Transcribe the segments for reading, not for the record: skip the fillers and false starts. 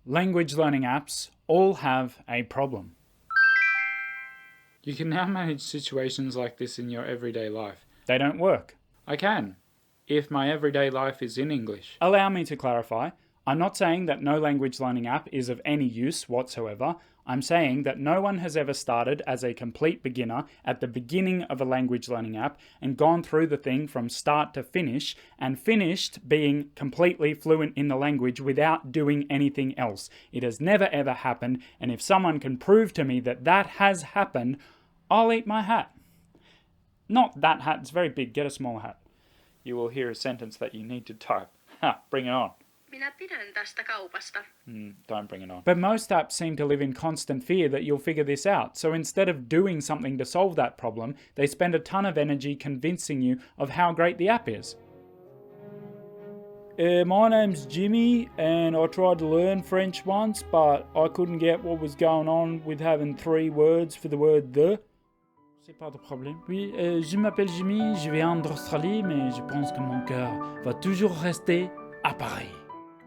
language learning apps all have a problem. You can now manage situations like this in your everyday life. They don't work. I can, if my everyday life is in English. Allow me to clarify. I'm not saying that no language learning app is of any use whatsoever. I'm saying that no one has ever started as a complete beginner at the beginning of a language learning app and gone through the thing from start to finish and finished being completely fluent in the language without doing anything else. It has never ever happened, and if someone can prove to me that that has happened, I'll eat my hat. Not that hat, it's very big, get a smaller hat. You will hear a sentence that you need to type. Ha, bring it on. Minä pidän tästä kaupasta. Don't bring it on. But most apps seem to live in constant fear that you'll figure this out. So instead of doing something to solve that problem, they spend a ton of energy convincing you of how great the app is. My name's Jimmy, and I tried to learn French once, but I couldn't get what was going on with having 3 words for the word the. C'est pas de problème. Oui, je m'appelle Jimmy, je viens d'Australie, mais je pense que mon cœur va toujours rester à Paris.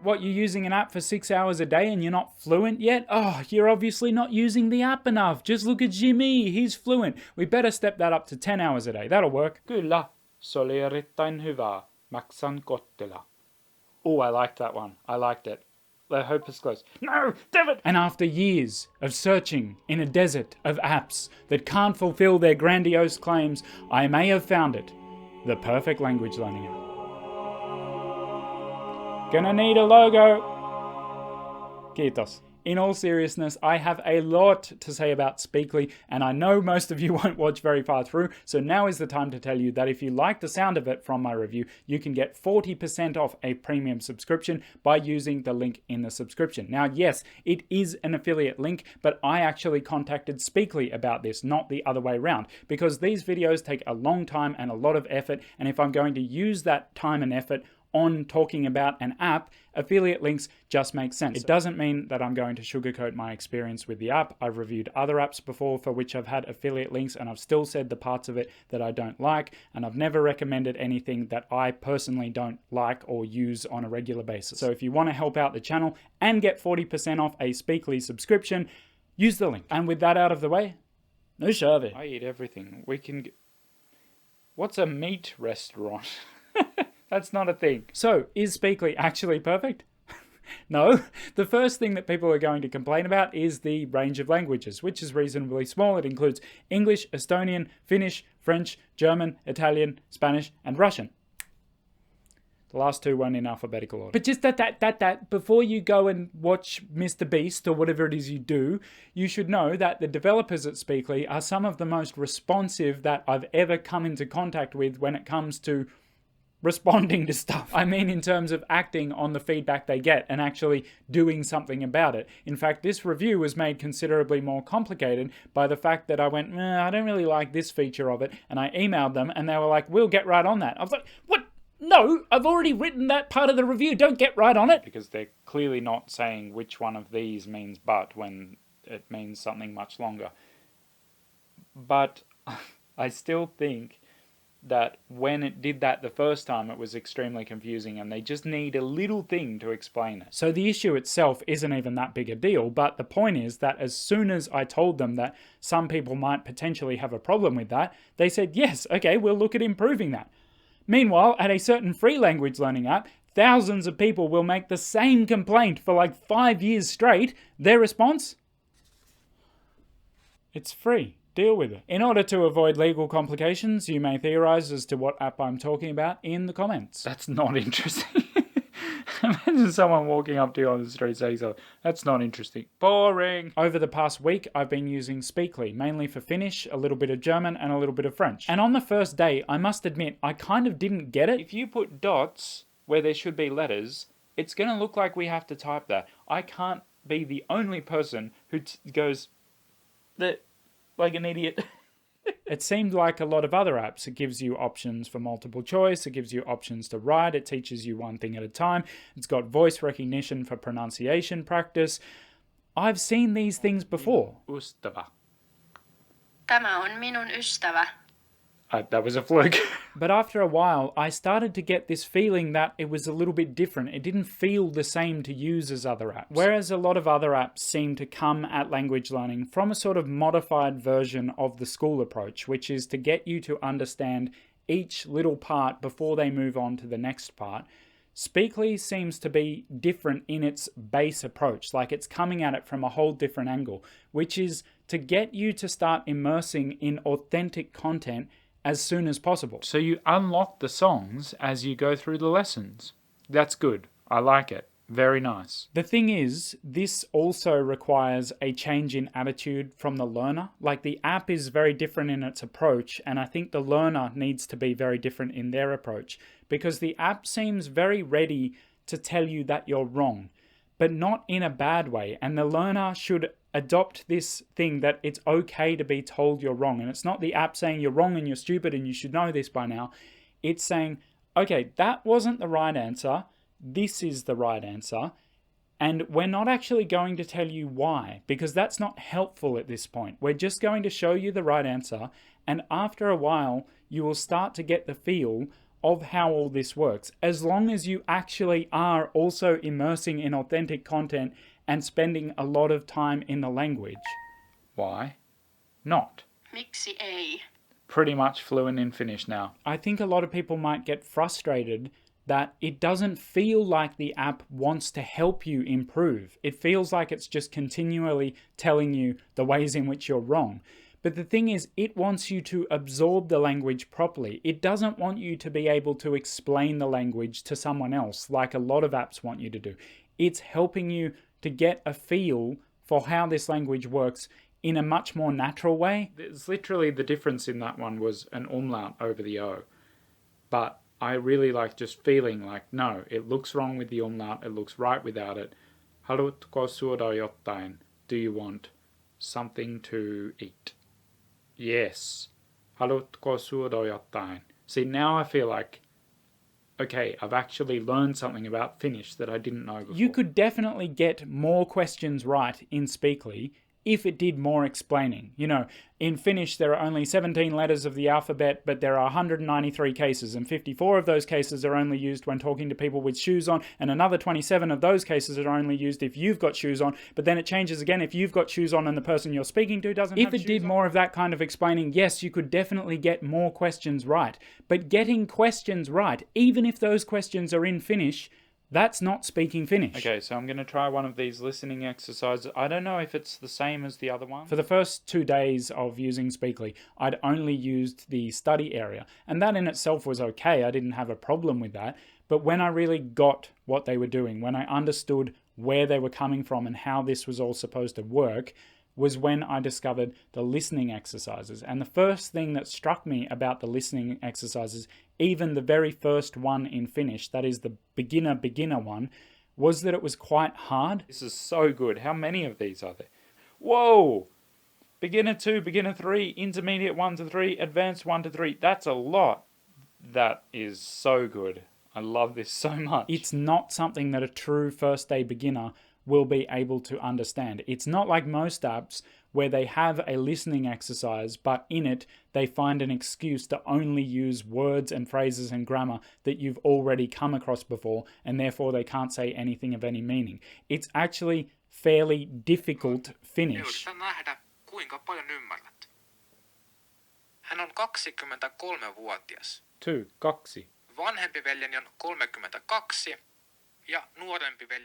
What, you're using an app for 6 hours a day and you're not fluent yet? Oh, you're obviously not using the app enough. Just look at Jimmy, he's fluent. We better step that up to 10 hours a day. That'll work. Kyllä, se oli erittäin hyvä. Maksan kottela. Oh, I liked that one. I liked it. The hope is close. No, damn it! And after years of searching in a desert of apps that can't fulfill their grandiose claims, I may have found it. The perfect language learning app. Gonna need a logo. Kiitos. In all seriousness, I have a lot to say about Speakly, and I know most of you won't watch very far through, so now is the time to tell you that if you like the sound of it from my review, you can get 40% off a premium subscription by using the link in the subscription. Now, yes, it is an affiliate link, but I actually contacted Speakly about this, not the other way around, because these videos take a long time and a lot of effort, and if I'm going to use that time and effort on talking about an app, affiliate links just make sense. It doesn't mean that I'm going to sugarcoat my experience with the app. I've reviewed other apps before for which I've had affiliate links, and I've still said the parts of it that I don't like, and I've never recommended anything that I personally don't like or use on a regular basis. So if you want to help out the channel and get 40% off a Speakly subscription, use the link. And with that out of the way, no kör. I eat everything. We can get... What's a meat restaurant? That's not a thing. So, is Speakly actually perfect? No. The first thing that people are going to complain about is the range of languages, which is reasonably small. It includes English, Estonian, Finnish, French, German, Italian, Spanish, and Russian. The last 2 weren't in alphabetical order. But just that, before you go and watch Mr. Beast or whatever it is you do, you should know that the developers at Speakly are some of the most responsive that I've ever come into contact with when it comes to responding to stuff. I mean, in terms of acting on the feedback they get and actually doing something about it. In fact, this review was made considerably more complicated by the fact that I went, I don't really like this feature of it, and I emailed them and they were like, we'll get right on that. I was like, what? No, I've already written that part of the review. Don't get right on it. Because they're clearly not saying which one of these means but when it means something much longer. But I still think that when it did that the first time, it was extremely confusing and they just need a little thing to explain it. So the issue itself isn't even that big a deal, but the point is that as soon as I told them that some people might potentially have a problem with that, they said, yes, okay, we'll look at improving that. Meanwhile, at a certain free language learning app, thousands of people will make the same complaint for like 5 years straight. Their response? It's free. Deal with it. In order to avoid legal complications, you may theorize as to what app I'm talking about in the comments. That's not interesting. Imagine someone walking up to you on the street saying so. That's not interesting. Boring. Over the past week, I've been using Speakly, mainly for Finnish, a little bit of German, and a little bit of French. And on the first day, I must admit, I kind of didn't get it. If you put dots where there should be letters, it's going to look like we have to type that. I can't be the only person who goes... like an idiot. It seemed like a lot of other apps. It gives you options for multiple choice. It gives you options to write. It teaches you one thing at a time. It's got voice recognition for pronunciation practice. I've seen these things before. Ystävä. Tämä on minun ystävä. That was a fluke. But after a while, I started to get this feeling that it was a little bit different. It didn't feel the same to use as other apps. Whereas a lot of other apps seem to come at language learning from a sort of modified version of the school approach, which is to get you to understand each little part before they move on to the next part. Speakly seems to be different in its base approach, like it's coming at it from a whole different angle, which is to get you to start immersing in authentic content as soon as possible. So you unlock the songs as you go through the lessons. That's good. I like it. Very nice. The thing is, this also requires a change in attitude from the learner. Like the app is very different in its approach, and I think the learner needs to be very different in their approach, because the app seems very ready to tell you that you're wrong, but not in a bad way. And the learner should adopt this thing that it's okay to be told you're wrong. And it's not the app saying you're wrong and you're stupid and you should know this by now. It's saying, okay, that wasn't the right answer. This is the right answer. And we're not actually going to tell you why, because that's not helpful at this point. We're just going to show you the right answer. And after a while, you will start to get the feel of how all this works, as long as you actually are also immersing in authentic content and spending a lot of time in the language. Why not? Miksi ei? Pretty much fluent in Finnish now. I think a lot of people might get frustrated that it doesn't feel like the app wants to help you improve. It feels like it's just continually telling you the ways in which you're wrong. But the thing is, it wants you to absorb the language properly. It doesn't want you to be able to explain the language to someone else like a lot of apps want you to do. It's helping you to get a feel for how this language works in a much more natural way. It's literally the difference in that one was an umlaut over the O. But I really like just feeling like, no, it looks wrong with the umlaut, it looks right without it. Haluatko syödä jotain? Do you want something to eat? Yes. Haluatko syödä jotain? See, now I feel like, okay, I've actually learned something about Finnish that I didn't know before. You could definitely get more questions right in Speakly if it did more explaining. You know, in Finnish there are only 17 letters of the alphabet, but there are 193 cases, and 54 of those cases are only used when talking to people with shoes on, and another 27 of those cases are only used if you've got shoes on, but then it changes again if you've got shoes on and the person you're speaking to doesn't have shoes on. If it did more of that kind of explaining, yes, you could definitely get more questions right. But getting questions right, even if those questions are in Finnish, that's not speaking Finnish. Okay, so I'm going to try one of these listening exercises. I don't know if it's the same as the other one. For the first 2 days of using Speakly, I'd only used the study area. And that in itself was okay. I didn't have a problem with that. But when I really got what they were doing, when I understood where they were coming from and how this was all supposed to work, was when I discovered the listening exercises. And the first thing that struck me about the listening exercises, even the very first one in Finnish, that is the beginner one, was that it was quite hard. This is so good. How many of these are there? Whoa! Beginner 2, beginner 3, intermediate 1 to 3, advanced 1 to 3. That's a lot. That is so good. I love this so much. It's not something that a true first day beginner will be able to understand. It's not like most apps where they have a listening exercise, but in it they find an excuse to only use words and phrases and grammar that you've already come across before, and therefore they can't say anything of any meaning. It's actually fairly difficult Finnish. Yritän nähdä, kuinka paljon ymmärrät. Hän on 23-vuotias. 2. Vanhempi veljeni on 32.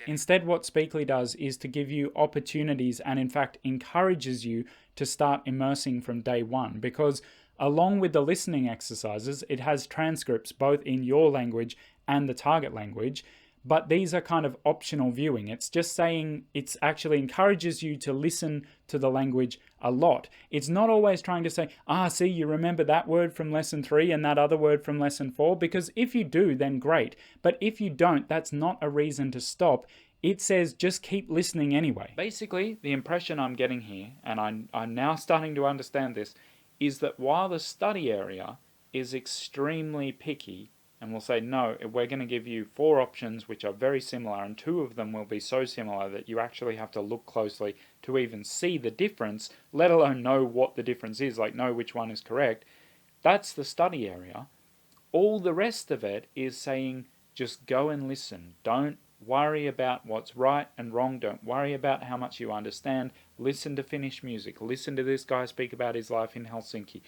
Instead, what Speakly does is to give you opportunities and in fact encourages you to start immersing from day one, because along with the listening exercises, it has transcripts both in your language and the target language, but these are kind of optional viewing. It's just saying it's actually encourages you to listen to the language a lot. It's not always trying to say, see, you remember that word from lesson 3 and that other word from lesson 4, because if you do, then great. But if you don't, that's not a reason to stop. It says just keep listening anyway. Basically, the impression I'm getting here, and I'm now starting to understand this, is that while the study area is extremely picky, and we'll say, no, we're going to give you 4 options which are very similar, and 2 of them will be so similar that you actually have to look closely to even see the difference, let alone know what the difference is, like know which one is correct. That's the study area. All the rest of it is saying, just go and listen. Don't worry about what's right and wrong. Don't worry about how much you understand. Listen to Finnish music. Listen to this guy speak about his life in Helsinki.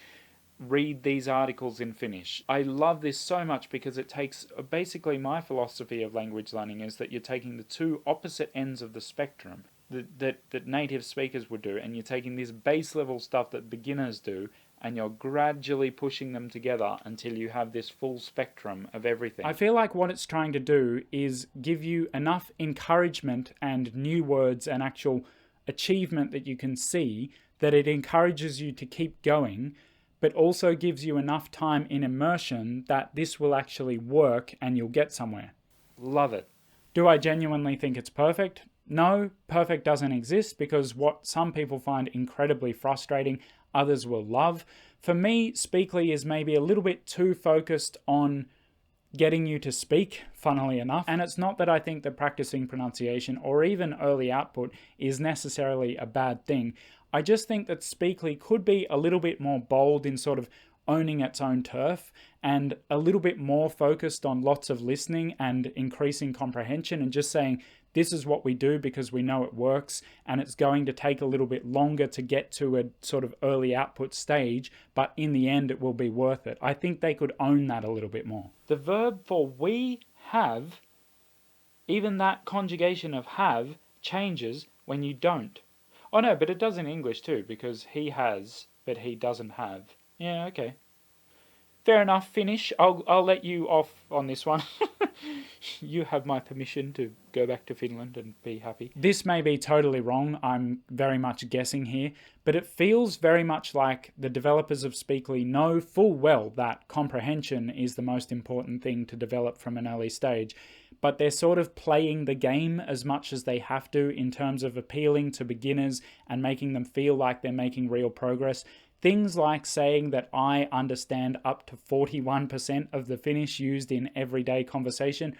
Read these articles in Finnish. I love this so much because it takes, basically my philosophy of language learning is that you're taking the two opposite ends of the spectrum that native speakers would do, and you're taking this base level stuff that beginners do, and you're gradually pushing them together until you have this full spectrum of everything. I feel like what it's trying to do is give you enough encouragement and new words and actual achievement that you can see that it encourages you to keep going, but also gives you enough time in immersion that this will actually work and you'll get somewhere. Love it. Do I genuinely think it's perfect? No, perfect doesn't exist, because what some people find incredibly frustrating, others will love. For me, Speakly is maybe a little bit too focused on getting you to speak, funnily enough. And it's not that I think that practicing pronunciation or even early output is necessarily a bad thing. I just think that Speakly could be a little bit more bold in sort of owning its own turf and a little bit more focused on lots of listening and increasing comprehension and just saying, this is what we do because we know it works, and it's going to take a little bit longer to get to a sort of early output stage, but in the end it will be worth it. I think they could own that a little bit more. The verb for we have, even that conjugation of have, changes when you don't. Oh no, but it does in English too, because he has, but he doesn't have. Yeah, okay. Fair enough, Finnish. I'll let you off on this one. You have my permission to go back to Finland and be happy. This may be totally wrong. I'm very much guessing here, but it feels very much like the developers of Speakly know full well that comprehension is the most important thing to develop from an early stage, but they're sort of playing the game as much as they have to in terms of appealing to beginners and making them feel like they're making real progress. Things like saying that I understand up to 41% of the Finnish used in everyday conversation.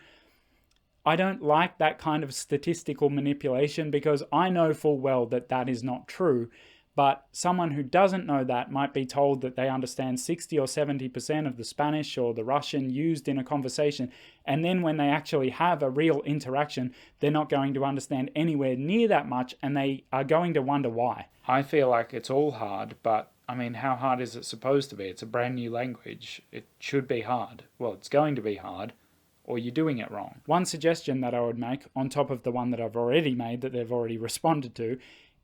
I don't like that kind of statistical manipulation because I know full well that that is not true. But someone who doesn't know that might be told that they understand 60 or 70% of the Spanish or the Russian used in a conversation. And then when they actually have a real interaction, they're not going to understand anywhere near that much, and they are going to wonder why. I feel like it's all hard, but I mean, how hard is it supposed to be? It's a brand new language. It should be hard. Well, it's going to be hard, or you're doing it wrong. One suggestion that I would make, on top of the one that I've already made that they've already responded to,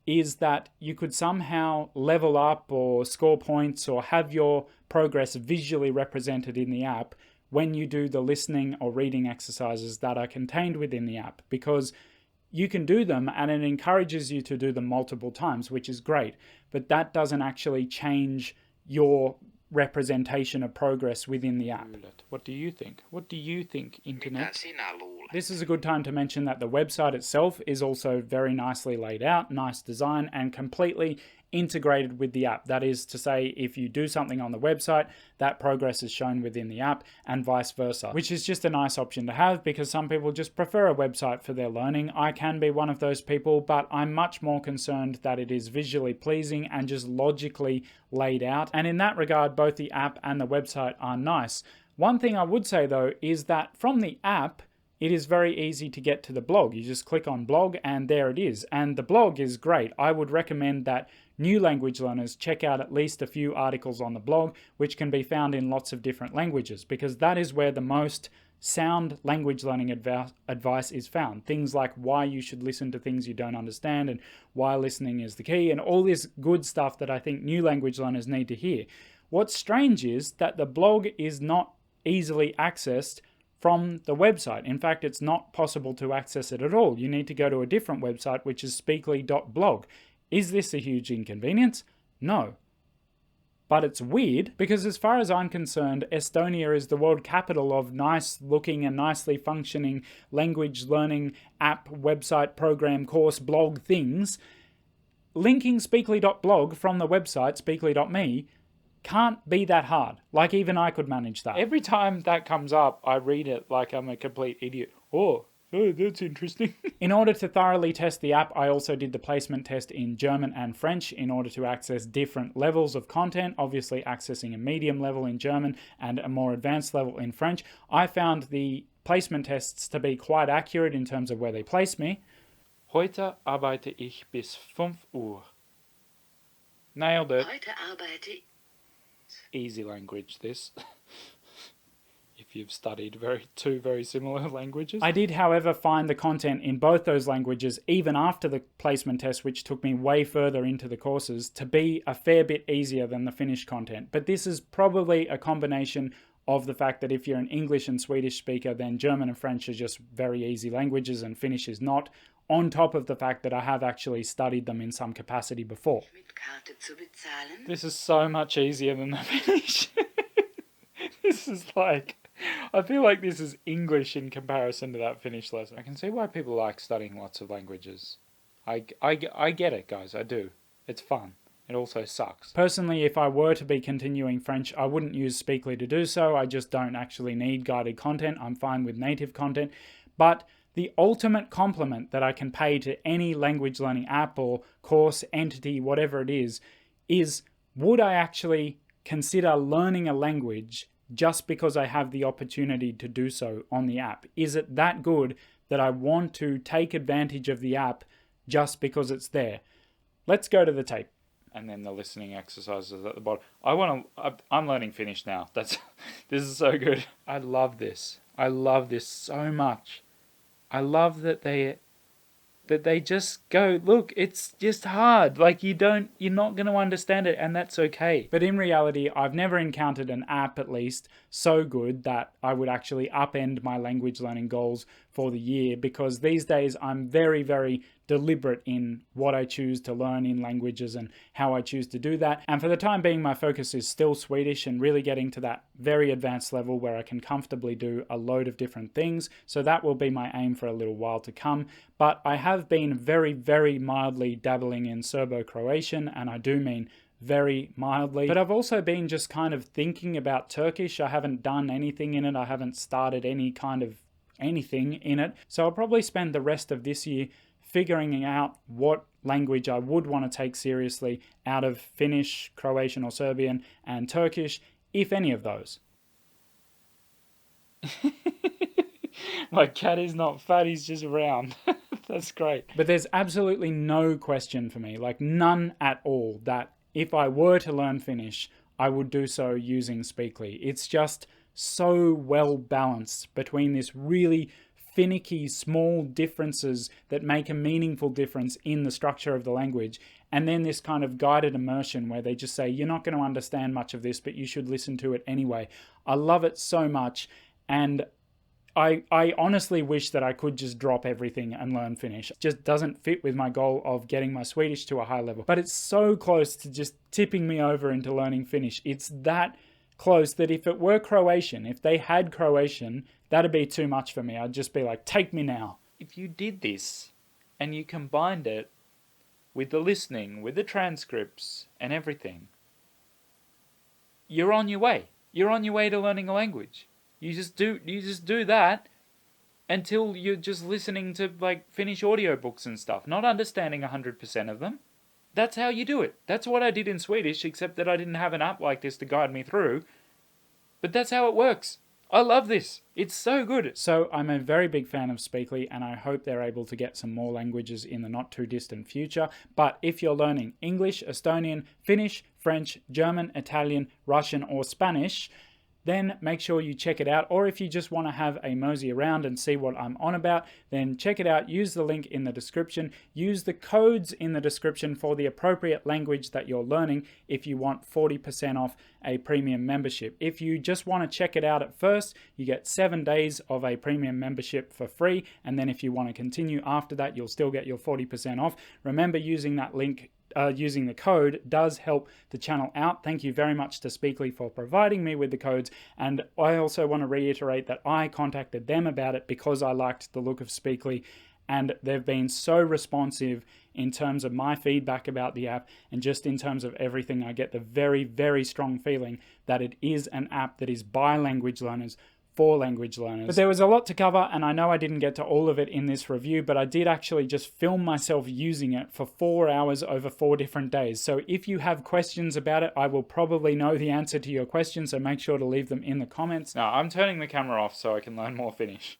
is that you could somehow level up or score points or have your progress visually represented in the app when you do the listening or reading exercises that are contained within the app, because you can do them and it encourages you to do them multiple times, which is great, but that doesn't actually change your representation of progress within the app. What do you think? What do you think, Internet? Mitä sinä luulet? This is a good time to mention that the website itself is also very nicely laid out, nice design, and completely integrated with the app. That is to say, if you do something on the website, that progress is shown within the app and vice versa, which is just a nice option to have because some people just prefer a website for their learning. I can be one of those people, but I'm much more concerned that it is visually pleasing and just logically laid out. And in that regard, both the app and the website are nice. One thing I would say though is that from the app, it is very easy to get to the blog. You just click on blog and there it is. And the blog is great. I would recommend that new language learners check out at least a few articles on the blog, which can be found in lots of different languages, because that is where the most sound language learning advice is found. Things like why you should listen to things you don't understand and why listening is the key and all this good stuff that I think new language learners need to hear. What's strange is that the blog is not easily accessed from the website. In fact, it's not possible to access it at all. You need to go to a different website, which is speakly.blog. Is this a huge inconvenience? No. But it's weird because as far as I'm concerned, Estonia is the world capital of nice looking and nicely functioning language learning app, website, program, course, blog things. Linking speakly.blog from the website, speakly.me, can't be that hard. Like even I could manage that. Every time that comes up, I read it like I'm a complete idiot. Oh, Oh, that's interesting. In order to thoroughly test the app, I also did the placement test in German and French in order to access different levels of content, obviously accessing a medium level in German and a more advanced level in French. I found the placement tests to be quite accurate in terms of where they place me. Heute arbeite ich bis 5 Uhr. Nailed it. Heute arbeite Easy language, this. If you've studied two very similar languages. I did, however, find the content in both those languages, even after the placement test, which took me way further into the courses, to be a fair bit easier than the Finnish content. But this is probably a combination of the fact that if you're an English and Swedish speaker, then German and French are just very easy languages and Finnish is not, on top of the fact that I have actually studied them in some capacity before. mit Karte zu bezahlen. This is so much easier than the Finnish. This is like... I feel like this is English in comparison to that Finnish lesson. I can see why people like studying lots of languages. I get it, guys, I do. It's fun. It also sucks. Personally, if I were to be continuing French, I wouldn't use Speakly to do so. I just don't actually need guided content. I'm fine with native content. But the ultimate compliment that I can pay to any language learning app or course, entity, whatever it is would I actually consider learning a language just because I have the opportunity to do so on the app? Is it that good that I want to take advantage of the app just because it's there? Let's go to the tape. And then the listening exercises at the bottom. I'm learning Finnish now. This is so good. I love this. I love this so much. I love that they just go, look, it's just hard. Like you're not going to understand it, and that's okay. But in reality, I've never encountered an app, at least, so good that I would actually upend my language learning goals for the year, because these days I'm very, very deliberate in what I choose to learn in languages and how I choose to do that. And for the time being, my focus is still Swedish and really getting to that very advanced level where I can comfortably do a load of different things. So that will be my aim for a little while to come. But I have been very, very mildly dabbling in Serbo-Croatian, and I do mean very mildly. But I've also been just kind of thinking about Turkish. I haven't done anything in it. I haven't started any kind of anything in it. So I'll probably spend the rest of this year figuring out what language I would want to take seriously out of Finnish, Croatian or Serbian, and Turkish, if any of those. My cat is not fat, he's just round. That's great. But there's absolutely no question for me, like none at all, that if I were to learn Finnish, I would do so using Speakly. It's just so well balanced between this really finicky, small differences that make a meaningful difference in the structure of the language, and then this kind of guided immersion where they just say, you're not going to understand much of this, but you should listen to it anyway. I love it so much, and I honestly wish that I could just drop everything and learn Finnish. It just doesn't fit with my goal of getting my Swedish to a high level. But it's so close to just tipping me over into learning Finnish. It's that close that if it were Croatian, if they had Croatian, that'd be too much for me. I'd just be like, take me now. If you did this and you combined it with the listening, with the transcripts and everything, you're on your way. You're on your way to learning a language. You just do that until you're just listening to like Finnish audiobooks and stuff, not understanding 100% of them. That's how you do it. That's what I did in Swedish, except that I didn't have an app like this to guide me through. But that's how it works. I love this. It's so good. So I'm a very big fan of Speakly, and I hope they're able to get some more languages in the not too distant future. But if you're learning English, Estonian, Finnish, French, German, Italian, Russian, or Spanish, then make sure you check it out. Or if you just want to have a mosey around and see what I'm on about, then check it out. Use the link in the description. Use the codes in the description for the appropriate language that you're learning if you want 40% off a premium membership. If you just want to check it out at first, you get 7 days of a premium membership for free. And then if you want to continue after that, you'll still get your 40% off. Remember, using that link, using the code does help the channel out. Thank you very much to Speakly for providing me with the codes. And I also want to reiterate that I contacted them about it because I liked the look of Speakly, and they've been so responsive in terms of my feedback about the app, and just in terms of everything. I get the very, very strong feeling that it is an app that is by language learners for language learners. But there was a lot to cover, and I know I didn't get to all of it in this review, but I did actually just film myself using it for 4 hours over 4 different days. So if you have questions about it, I will probably know the answer to your question, so make sure to leave them in the comments. Now, I'm turning the camera off so I can learn more Finnish.